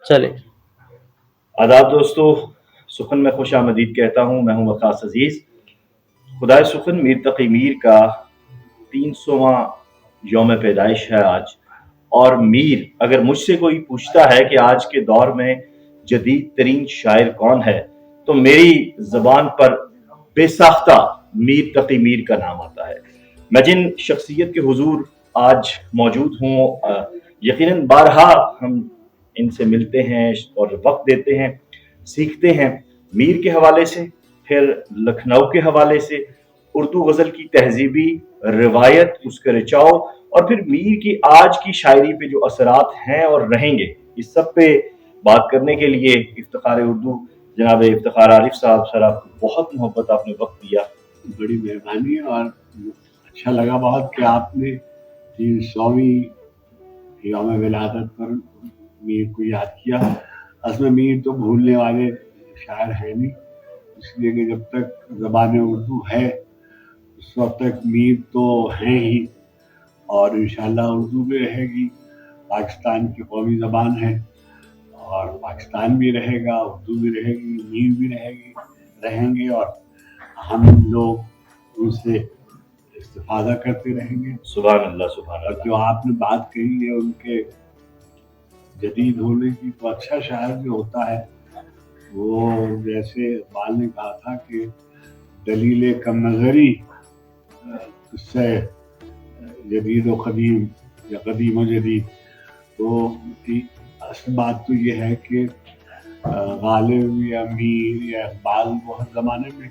چلے آداب دوستو، سخن میں خوش آمدید کہتا ہوں. میں ہوں وقاص عزیز. خدائے سخن میر تقی میر کا 300واں یوم پیدائش ہے آج. اور میر اگر مجھ سے کوئی پوچھتا ہے کہ آج کے دور میں جدید ترین شاعر کون ہے تو میری زبان پر بے ساختہ میر تقی میر کا نام آتا ہے. میں جن شخصیت کے حضور آج موجود ہوں، یقیناً بارہا ہم ان سے ملتے ہیں اور وقت دیتے ہیں، سیکھتے ہیں میر کے حوالے سے، پھر لکھنؤ کے حوالے سے، اردو غزل کی تہذیبی روایت، اس کے رچاؤ، اور پھر میر کی آج کی شاعری پہ جو اثرات ہیں اور رہیں گے، اس سب پہ بات کرنے کے لیے افتخار اردو جناب افتخار عارف صاحب، سر آپ کو بہت محبت، آپ نے وقت دیا. بڑی مہربانی، اور اچھا لگا بہت کہ آپ نے 300ویں یوم ولادت پر میر کو یاد کیا. اصل میں میر تو بھولنے والے شاعر ہیں نہیں، اس لیے کہ جب تک زبان اردو ہے اس وقت تک میر تو ہیں ہی، اور انشاءاللہ اردو بھی رہے گی. پاکستان کی قومی زبان ہے اور پاکستان بھی رہے گا، اردو بھی رہے گی، میر بھی رہیں گے، اور ہم لوگ ان سے استفادہ کرتے رہیں گے. سبحان اللہ، سبحان اور اللہ. جو آپ نے بات کہی ہے ان کے جدید ہونے کی، تو اچھا شاعر جو ہوتا ہے وہ، جیسے اقبال نے کہا تھا کہ دلیل کم نظری اس سے جدید و قدیم یا قدیم و جدید. تو اصل بات تو یہ ہے کہ غالب یا میر یا اقبال وہ ہر زمانے میں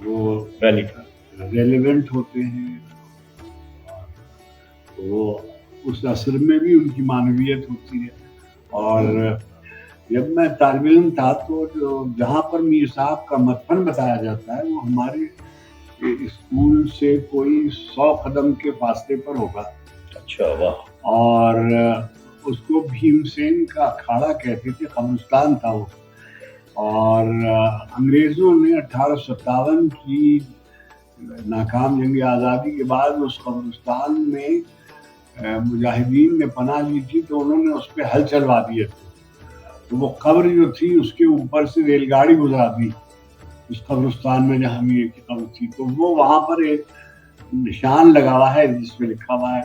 وہ ریلیونٹ ہوتے ہیں، وہ اس عصر میں بھی ان کی معنویت ہوتی ہے. اور جب میں طالب علم تھا تو جہاں پر میر صاحب کا مدفن بتایا جاتا ہے وہ ہمارے اسکول سے کوئی 100 قدم کے فاصلے پر ہوگا. اچھا، واہ. اور اس کو بھیم سین کا اکھاڑا کہتے تھے، قبرستان تھا وہ. اور انگریزوں نے 1857 کی ناکام جنگ آزادی کے بعد اس قبرستان میں مجاہدین نے پناہ لی تھی، تو انہوں نے اس پہ ہل چلوا دیے تھے. تو وہ قبر جو تھی اس کے اوپر سے ریل گاڑی گزرا دی اس قبرستان میں جہاں میر کی قبر تھی. تو وہ وہاں پر ایک نشان لگا ہوا ہے جس میں لکھا ہوا ہے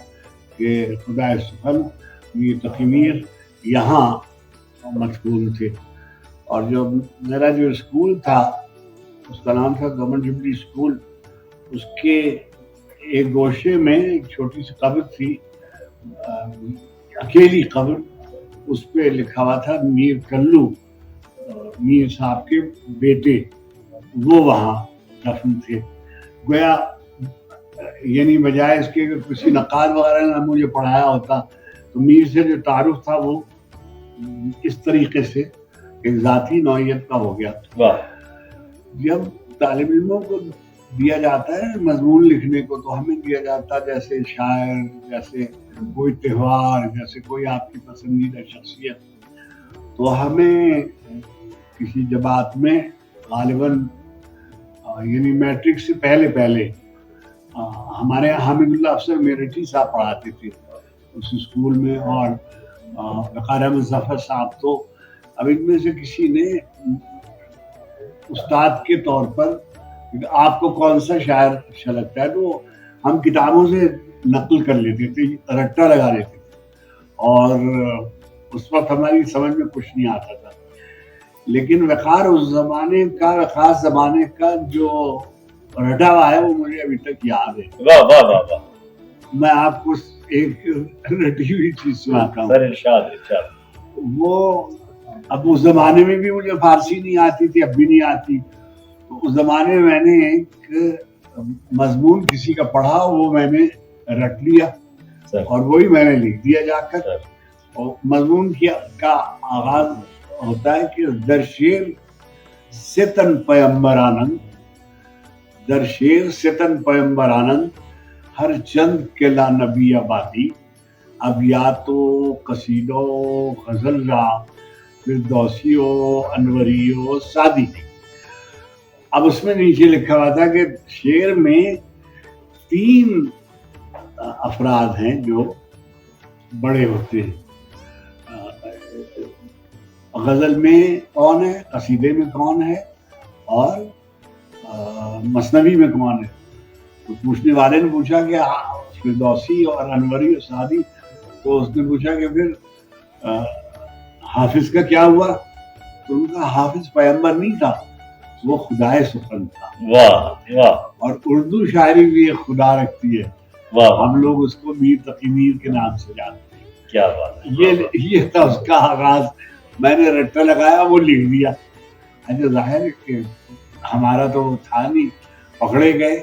کہ خدائے سخن میر تقی میر یہاں مدفون تھے. اور جو میرا جو اسکول تھا اس کا نام تھا گورنمنٹ جوبلی اسکول، اس کے ایک گوشے میں ایک چھوٹی سی قبر تھی، اکیلی قبر. اس پہ لکھا ہوا تھا میر کلو، میر صاحب کے بیٹے، وہ وہاں دفن تھے. گویا یعنی بجائے اس کے کسی نقاد وغیرہ نے مجھے پڑھایا ہوتا تو میر سے جو تعارف تھا وہ اس طریقے سے ایک ذاتی نوعیت کا ہو گیا. جب طالب علموں کو دیا جاتا ہے مضمون لکھنے کو تو ہمیں دیا جاتا جیسے شاعر، جیسے کوئی تہوار، جیسے کوئی آپ کی پسندیدہ شخصیت. تو ہمیں کسی جماعت میں غالباً یعنی میٹرک سے پہلے ہمارے حامد اللہ افسر میرٹھی صاحب پڑھاتے تھے اس اسکول میں، اور وقار احمد ظفر صاحب. تو اب ان میں سے کسی نے استاد کے طور پر آپ کو کون سا شاعر اچھا لگتا ہے، تو ہم کتابوں سے نقل کر لیتے تھے، رٹا لگا لیتے تھے، اور اس وقت ہماری سمجھ میں کچھ نہیں آتا تھا. لیکن وقار اس زمانے کا، خاص زمانے کا جو رٹا ہوا ہے وہ مجھے ابھی تک یاد ہے. واہ واہ واہ واہ. میں آپ کو ایک رٹی ہوئی چیز سناتا ہوں. سر ارشاد ارشاد. وہ اب اس زمانے میں بھی مجھے فارسی نہیں آتی تھی، اب بھی نہیں آتی. تو اس زمانے میں میں نے ایک مضمون کسی کا پڑھا، وہ میں نے رٹ لیا اور وہی میں نے لکھ دیا جا کر. اور مضمون کا آغاز ہوتا ہے کہ در شیر ستن پیمبر آنند، در شیر ستن پیمبر آنند، ہر چند کے لا نبی آبادی، ابیات و قصیدہ و غزل را فردوسی و انوری و سعدی. اب اس میں نیچے لکھا ہوا تھا کہ شعر میں 3 افراد ہیں جو بڑے ہوتے ہیں. غزل میں کون ہے, قصیدے میں کون ہے, اور مثنوی میں کون ہے. تو پوچھنے والے نے پوچھا کہ فردوسی اور انوری اور سعدی, تو اس نے پوچھا کہ پھر حافظ کا کیا ہوا؟ تو ان کا حافظ پیغمبر نہیں تھا, وہ خدائے سخن تھا. واہ واہ. اور اردو شاعری بھی ایک خدا رکھتی ہے, واہ ہم لوگ اس کو میر تقی میر کے نام سے جانتے ہیں. کیا بات ہے. یہ تھا اس کا آغاز. میں نے رٹا لگایا, وہ لکھ دیا. اچھا ظاہر ہے کہ ہمارا تو تھا نہیں, پکڑے گئے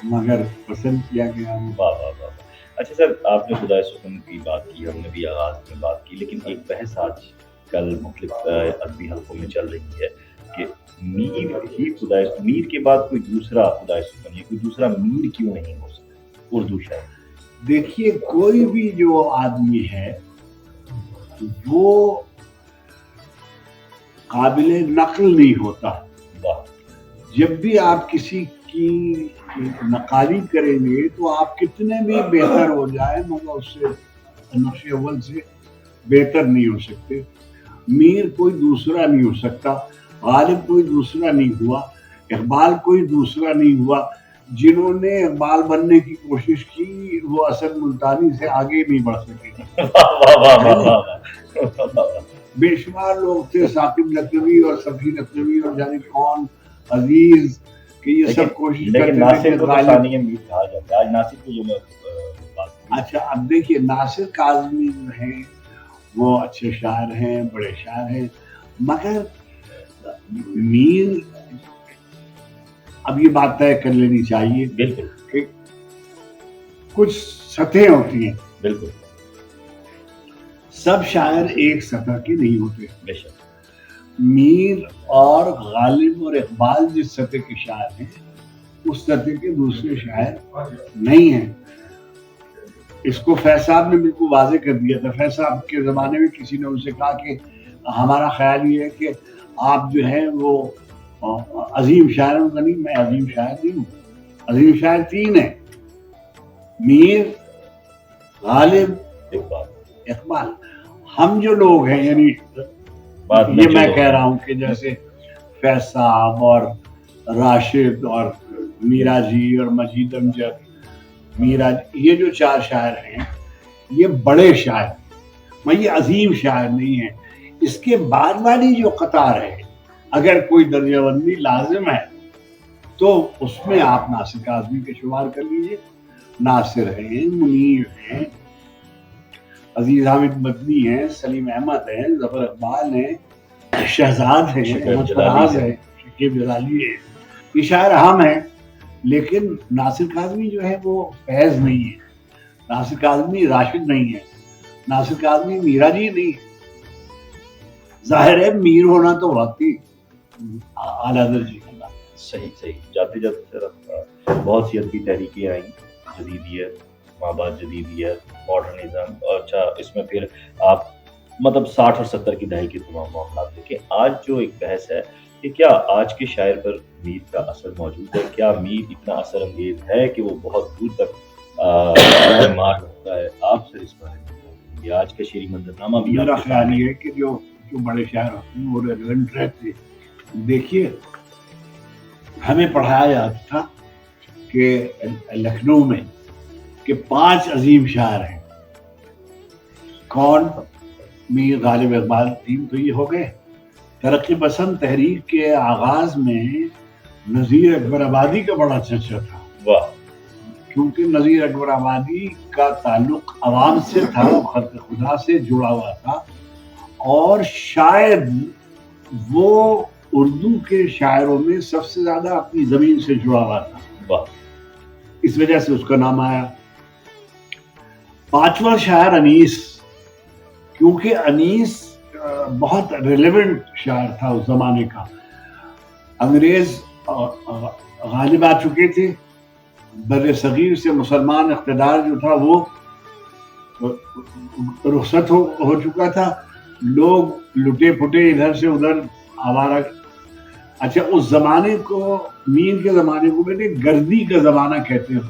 مگر پسند کیا گیا. واہ واہ واہ. اچھا سر, آپ نے خدائے سخن کی بات کی, ہم نے بھی آغاز میں بات کی, لیکن ایک بحث آج کل مختلف ادبی حلقوں میں چل رہی ہے کہ میر ہی خدائے, میر کے بعد کوئی دوسرا خدائے سخن یا کوئی دوسرا میر کیوں نہیں ہو سکتا اردو شاعر؟ دیکھیے, کوئی بھی جو آدمی ہے وہ قابل نقل نہیں ہوتا. جب بھی آپ کسی کی نقالی کریں گے تو آپ کتنے بھی بہتر ہو جائیں مگر اس سے نقش اول سے بہتر نہیں ہو سکتے. میر کوئی دوسرا نہیں ہو سکتا, غالب کوئی دوسرا نہیں ہوا, اقبال کوئی دوسرا نہیں ہوا. جنہوں نے اقبال بننے کی کوشش کی وہ اسد ملتانی سے آگے نہیں بڑھ سکے. بے شمار لوگ تھے, ثاقب لکھنوی اور صفی لکھنوی اور جانے کون, عزیز, کہ یہ سب کوشش کرتے تھے کہ ثانی میر کہا جاتا ہے. آج ناصر کو جو میں اچھا اب دیکھیے, ناصر کاظمی جو ہیں وہ اچھے شاعر ہیں, بڑے شاعر ہیں, مگر میر, اب یہ بات طے کر لینی چاہیے بالکل کہ کچھ سطحیں ہوتی ہیں. بالکل, سب شاعر ایک سطح کے نہیں ہوتے. بے شک. میر اور غالب اور اقبال جس سطح کے شاعر ہیں اس سطح کے دوسرے شاعر نہیں ہیں. اس کو فیض صاحب نے بالکل واضح کر دیا تھا. فیض صاحب کے زمانے میں کسی نے ان سے کہا کہ ہمارا خیال یہ ہے کہ آپ جو ہیں وہ عظیم شاعر ہیں. نہیں, میں عظیم شاعر نہیں ہوں. عظیم شاعر تین ہیں, میر, غالب, اقبال. ہم جو لوگ ہیں, یعنی یہ میں کہہ رہا ہوں کہ جیسے فیض صاحب اور راشد اور میرا جی اور مجید امجد, میرا, یہ جو چار شاعر ہیں یہ بڑے شاعر ہیں, میں یہ عظیم شاعر نہیں ہیں. اس کے بعد والی جو قطار ہے, اگر کوئی درجہ بندی لازم ہے تو اس میں آپ ناصر کاظمی کے شمار کر لیجئے. ناصر ہیں, منیر ہیں, عزیز حامد مدنی ہیں, سلیم احمد ہیں, ظفر اقبال ہیں, شہزاد ہیں, احمد فراز ہیں, شکیب جلالی ہیں. یہ شاعر عام ہیں, لیکن ناصر کاظمی جو ہے وہ فیض نہیں ہے, ناصر کاظمی راشد نہیں ہے, ناصر کاظمی میرا جی نہیں ہے. ظاہر ہے میر ہونا تو واقعی اعلیٰ درجے کی بات. صحیح صحیح. جاتے جاتے سر بہت سی ادبی تحریکیں آئیں, جدیدیت, مابعد جدیدیت, ماڈرنزم, اور اچھا اس میں پھر آپ مطلب 60 اور 70 کی دہائی کے تمام معاملات دیکھیں. آج جو ایک بحث ہے کہ کیا آج کے شاعر پر میر کا اثر موجود ہے, کیا میر اتنا اثر انگیز ہے کہ وہ بہت دور تک مار رکھتا ہے. آپ سر اس بارے میں, یہ آج کا شعری منظرنامہ بھی میرا خیال یہ ہے کہ جو بڑے شاعر ہوتے ہیں وہ ریلیونٹ رہتے. دیکھیے, ہمیں پڑھایا جاتا تھا کہ لکھنؤ میں کہ 5 عظیم شاعر ہیں. کون؟ میر, غالب, اقبال, 3 تو یہ ہو گئے. ترقی پسند تحریک کے آغاز میں نذیر اکبر آبادی کا بڑا چرچا تھا. واہ. کیونکہ نذیر اکبر آبادی کا تعلق عوام سے تھا, خلق خدا سے جڑا ہوا تھا, اور شاید وہ اردو کے شاعروں میں سب سے زیادہ اپنی زمین سے جڑا ہوا تھا. واہ. اس وجہ سے اس کا نام آیا. 5واں شاعر انیس, کیونکہ انیس بہت ریلیونٹ شاعر تھا اس زمانے کا. انگریز غالب آ چکے تھے, بر صغیر سے مسلمان اقتدار جو تھا وہ رخصت ہو چکا تھا. لوگ لٹے پٹے ادھر سے ادھر آوارہ. اچھا, اس زمانے کو, میر کے زمانے کو بیٹے گردی کا زمانہ کہتے ہیں.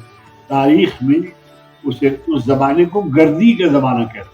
تاریخ میں اس زمانے کو گردی کا زمانہ کہتے ہیں.